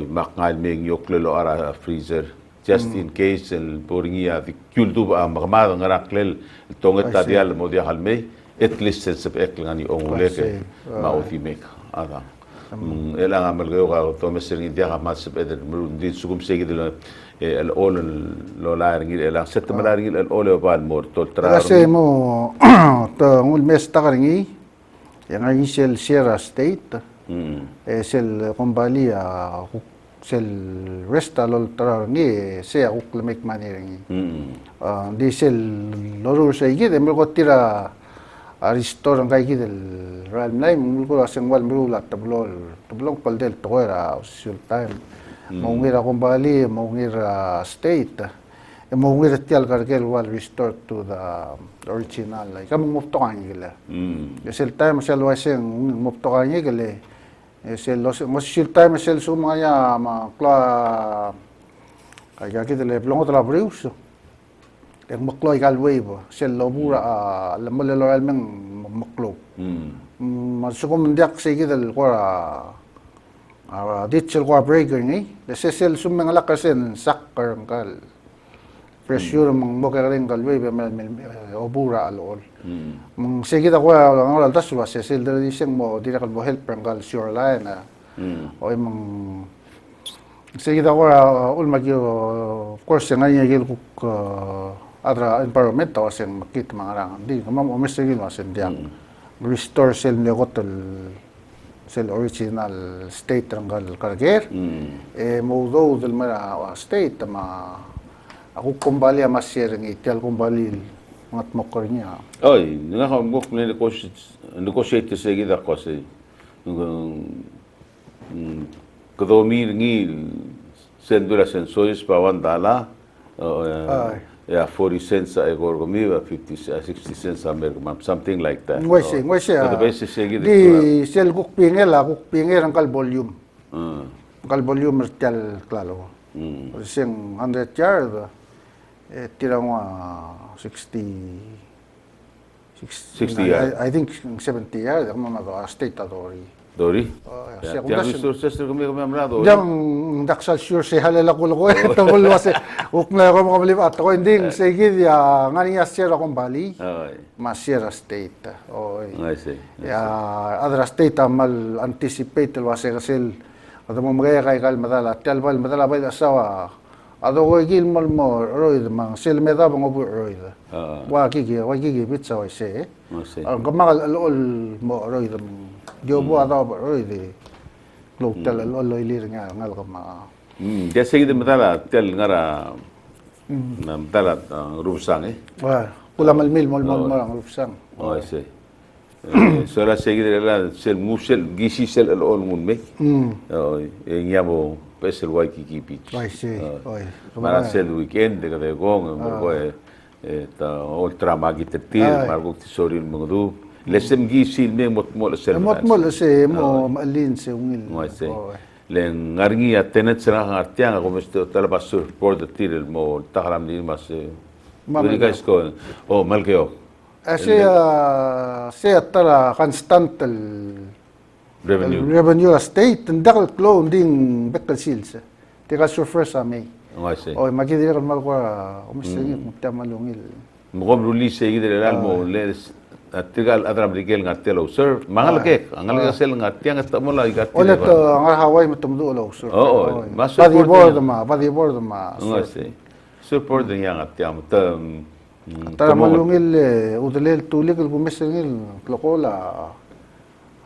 makngal meng yoklelo ara freezer just in case el poringia di kultu ba makamada ngaraklel tonget tadial mo dia halmei at least sa eklang ni onguleke mauthi mek ada elang amal gayo ka to mesir ngi dia ka mas eder di sugum segi de el ol lo la ngi elang set malar ngi el ol bal mor to tra Kasi mo to ngul mes takaringi yang ay sel Sierra State sel kumbali sel resta lol tarangi se akuk lemek maniringi di sel lorur sa igi de mo tira Aristor ang kay del Real Nai mungko aseng wal mirula tablong paldel toera usul time maungira kumbali maungira state maungira tial kargel wal restore to the original like kamong muptokan gila sel time sel waseng muptokan gila sel usul time sel sumaya ma kla kaya kita blongo tra breus yang maklo ikalway ba sel lobura lamololoral meng maklo masukom ndiak sige dal kora ditchel kwa breaker ni sel sumeng lakasen sakkar kal pressure mang mokering kalway ba obura alol mang sige da kwa ngol taswa sel dali sing mo dira kal mo help kal shoreline o mang sige da kwa ulmagyo of course ngaya gil kuk adra environment waseng makit mangarang di kamam omisegil wasen dia restore sel negotel sel original state rangal karger modo del mara state ma aku kembali masir ng itel kembali ngat mokornya oy nga ka mo negotiate segi da kasi kadomir ngi sendura sensores pa $1 yeah, 40 cents a gorgomiva, 60 cents a mergam, something like that. Ngwese. The basis sige di sel kukpingel ang kal volume. Kal volume tel klalo. Sing 100 yard tirang 60 yard. I think 70 yard ang mga state authority. Dori? Siya Tiang resources na kami amrado. Jam daksal sure se halala ko ito bulwase ukna ko mga malip at ko hindi sige ya ngani ya Sierra Kumbali mas Sierra State oy I see. ya other state mal anticipate wase kasel ato mo magaya kay kal madala talbal madala bay asawa ato ko gil mal mo roid mang sel meda bang obo roid wa kiki bitsa wa se ang kamal alol mo roid Diobo ato ba roid local alol ilir nga ngal kama Dia sige de madala tel ngara na madala rusang wa Kulamal mil mol ang rufsang. Oh, I see. So la seguir la sel musel gisi sel al on mun me. Oh, nyamo pesel Waikiki Beach. I see. Oi. Mara sel weekend de gong mo ta ultra magitetir margo tisorin mengdu. Lesem gisi me mot sel. Mot se mo malin se ungil. I see. Len ngarngi atenet sera artianga como esto talabas support de tir mo takaram di mas. Very guys ko. Oh, malkeo. Siya tala constant revenue state ndakal klo ding bekal sils. Tika surfer sa may. I see. O magidira kan mal ko umisingit mutta malungil. Mo release igid el mo les atigal adram rigel ngatelo sir mangal ke angal ka sel ngatiang at mo la igat. Olet ang Hawaii matumdu lo sir. Oo. Padi board ma. I see. Support din yang atiang ta Tara malungil udalel tulik el gumisingil klokola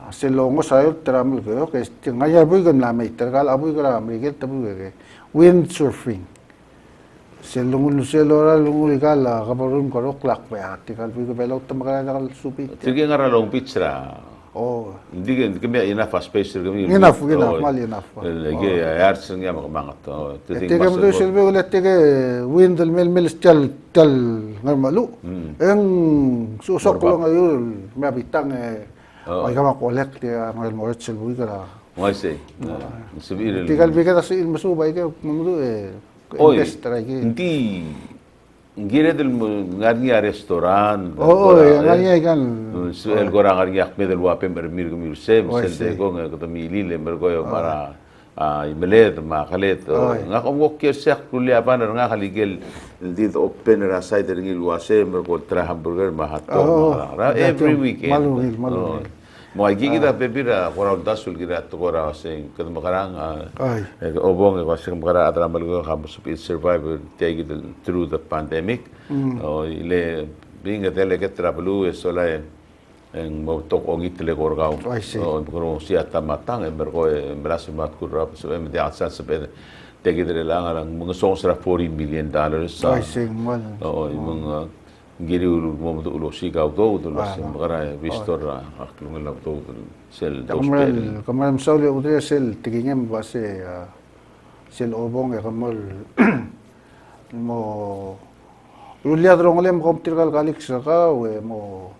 silongo sayo tramal ko kay ngaya boy gan lamay tergal aboy gra amrigel tabu ke windsurfing silongul silora lungul kala kabarun ko klak pa tikal boy ko belo tamakala nakal supi sige ngara long picture oh hindi kami enough space kami enough mal enough lagi ayar sing ya mga to tiga mo silbi ulit tiga wind mil tal ngarmalu ang susok ko lang ayun mabitang ay kama collect ya ngal mo silbi ka I see. Sabir tikal bigat asin masubay ka mamudu invest lagi hindi ngire del ngarni restaurant ngani kan el gorang ngarni akme del wapem bermir gumir sem sel de gong ko mili le mergoyo para imelet ma khalet nga ko mo ke sak kulia pan nga khaligel did open ra side ngil wase mergo tra hamburger ma hato every weekend malungil mo ay gigida bebira korang dasul gira to kora sing kadum karang obong ko sing kara atram balgo kam survivor take it through the pandemic ile being a delegate travel so la en mo to ong itle korgao ko sia tamatang en bergo braso mat kurap so em dia sa se take it lang mga sonsra $40 million I see mal mga giriul mo ulo sigaw do lasem kara vistor aklung la do sel kamal sauli udre sel tigingem base sel obong kamal mo ulia drongolem komtirgal kalik saka we mo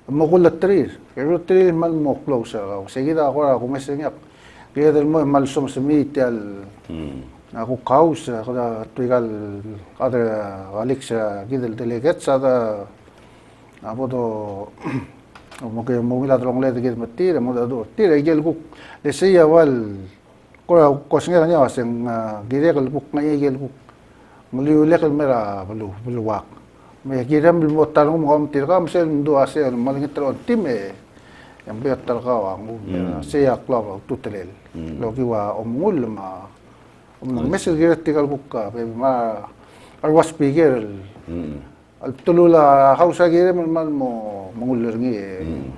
kulatrir pero tri mal mo close seguida agora kumesengyak kaya del mo mal som semitel ako kaus kada tuigal ada Alex gidel delegat sada apo to mo ke mo ila drong le gid matir mo do tira gel ku le sia wal ko singa nya waseng gide kal buk ngai gel ku muli ule kal mera balu wak me gidam mo tanong mo tir kam sen do ase malingit tro time yang betal ka ang sia klaro tutelel logi wa omul ma mesel gira tikal bukka pe ma arwas pigir al tulula hausa gira man mo mangulur ngi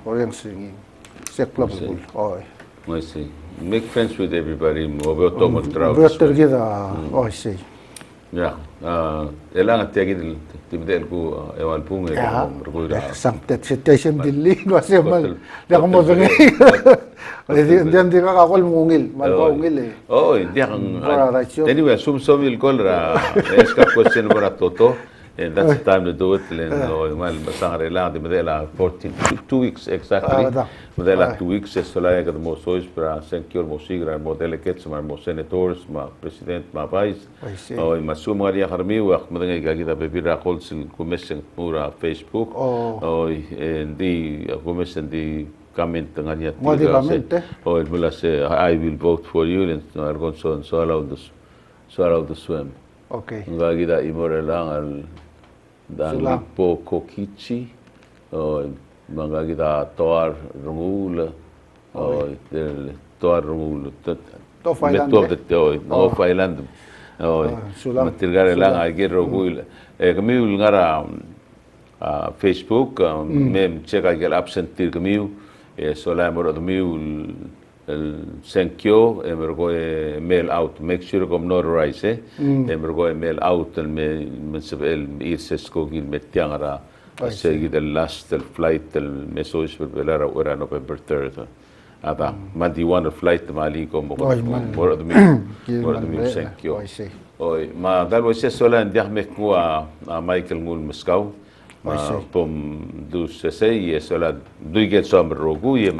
orang singi seklop oi I see. Make friends with everybody mo to mo travel better gida oi see ya elang atiagid tibdel ko ewan pung berkuda samtet situation dili kasi mal da mo ngi Diyan di ka kakol mungil, malpa ungil hindi kang anyway, sumsumil kol ra escap question para toto and that's the time to do it mal basang rela de medela 2 weeks exactly medela 2 weeks so la que mo sois para secure mo sigra mo delegates mo senators ma president ma vice ma suma ria harmi wa medanga gagida bebira kolsil commission pura Facebook di commission di comment nga niya mula I will vote for you and so allow the swim nga gida imore lang al dang po kokichi mga gida toar rungula toar rungula to Island matirgare lang ay giro gul kami ngara Facebook mem check ay absent tir kami so la moro do miul senkyo emergo mail out make sure kom notarize emergo mail out من سبيل إيرسيسكو جيل متيانغرا السيد اللاست الفلايت المسوش بالبلارا ورا نوفمبر 3 هذا ما ديوان الفلايت ماليكم مرد ميو senkyo Oi, ma dalo se sola ndia mekua a Michael ngul Moscow. Ma pom du se sei sola du get som rogu ye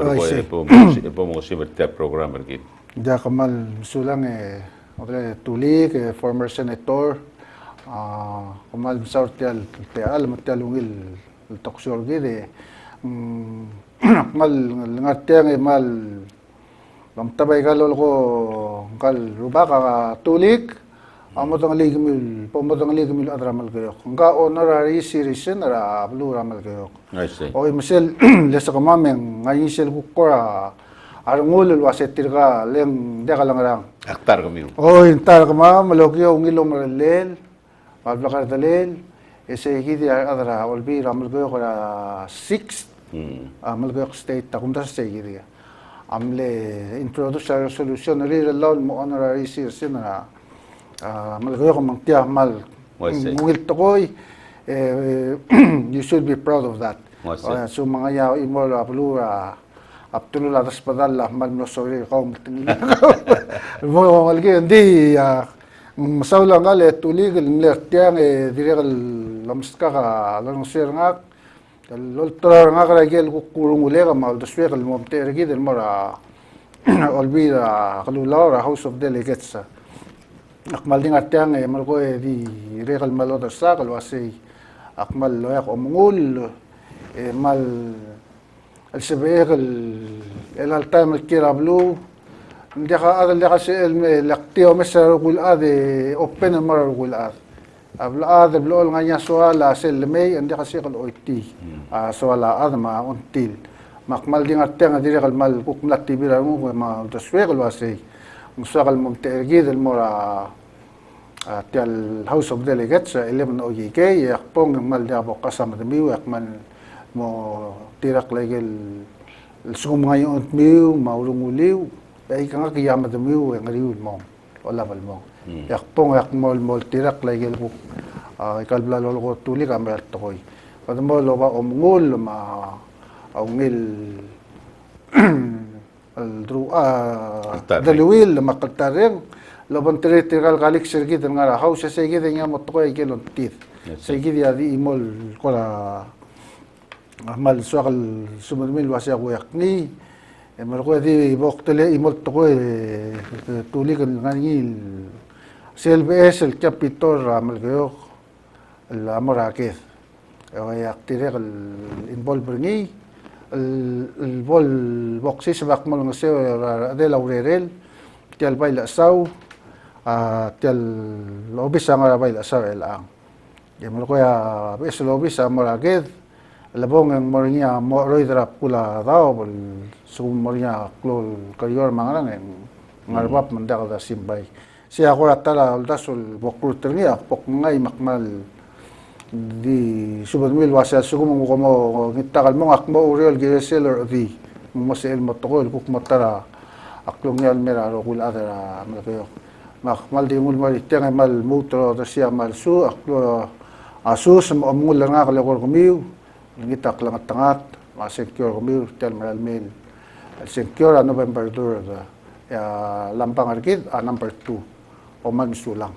pom te program ergin. Dia kamal sulang odre tuli ke former senator kamal sortial teal matalungil toksor gide mal ngateng mal lam tabay galol ko kal rubaka tulik amotong ligmil adramal kayo nga honorary citizen ra ablu ramal kayo oy misel lesa kamameng ngayon sel kukora arungul wasetir ka leng deka lang rang Aktar kami. oy tar kama malokyo ngilom relel pablakar dalel ese hidi adra olbi ramal kayo kora 6 amal kayo state takumda sa hidi amle introduce a resolution re law mo honorary citizen ra malagayo ko mangtiya mal mungil tokoy you should be proud of that so mga yaw imol apulura aptulo la hospital mal no sorry ko mtingila mo malgi hindi masawla ngale tulig lertiang direkal lamska ka lang sir ngak loltra ngak ragel ko kurung ulega mal doswek al momtergi del mora olbida kalulaura House of Delegates akmal ding atyang mal ko di rekal malo da sa kalwasi akmal loyak omungul mal al sabir el altam al kirablu ndika adal dika si el laktio mesar kul ade open mar kul ad abla ad blol nganya soala sel may ndika si kal oiti soala ad ma until makmal ding atyang di rekal mal kuklat tibira mo ma taswe kalwasi musakal mumtergi del mora tial House of Delegates 11 OJK yakpong mal dia bo kasama demiu yakman mo tirak legel sum ngayon miu maurunguliu ay kanga kiyama demiu ngariul mo wala bal mo yakpong yakmol mol tirak legel ko ikalbla lolo ko tuli kamel tokoy padmo lo ba omngul ma aungil al drua dalwil makaltareng Lobon teritorial kalik sergit ngara house segit nga motko ay kelon tit segit ya di imol kola amal suakal sumudmil wasya ko yakni emal ko di boktele imol to tuli kan ngil CLBS el capitor amal ko la morakes ay aktire el involve ni el bol boxis bakmal ng seo de laurel tial baila saw tial lobis ang arabay la sa elang yamol ko ya bes lobis ang moraged labong ang moringa moroy drap pula daw bol sum moringa klol kayor mangarang ang ngarbap mandal da simbay siya ko atala uldasul bokruter niya pok ngay makmal di subadmil wasa sugum mo mo ngitakal mo akmo real geseller di mo sel mo tokol kuk motara aklong yal mera ro kul adara malayo makmal di mul mari tenga mal mutro da siya mal su aklo asus mo mul nga kala ko kumiu ngitak lang tangat ma secure kumiu tel maral mail secure November 2 ya lampang arkid number 2 o magsulang